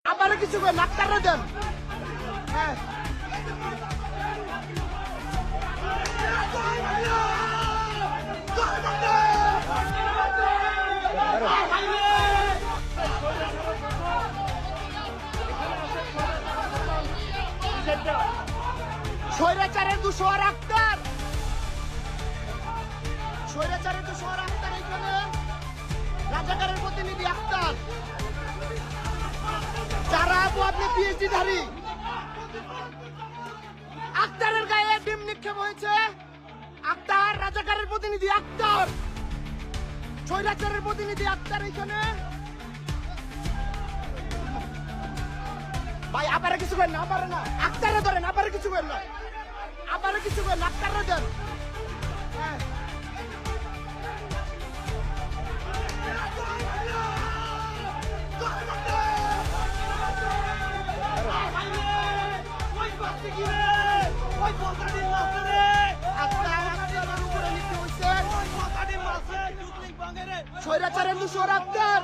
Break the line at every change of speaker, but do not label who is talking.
আবার কিছু করে ডাক্তাররা দেন। হ্যাঁ স্বৈরাচারের দুশোয়ার আক্তার, স্বৈরাচারের দুশোয়ার আক্তার এখানে রাজাকারের প্রতিনিধি আক্তার। যারা আপু আপনি পিএইচডি ধারী, আক্তারের গায়ে ডিম নিক্ষেপ হয়েছে। আক্তার রাজাকারের প্রতিনিধি আক্তার, স্বৈরাচারের প্রতিনিধি আক্তার এখানে। ভাই আবার কিছু করেন না, আবার না, আক্তারে ধরেন, আবার কিছু করেন না, আবার কিছু করেন, আক্তারে দেন। হ্যাঁ স্বৈরাচারের দুশোর আক্তার।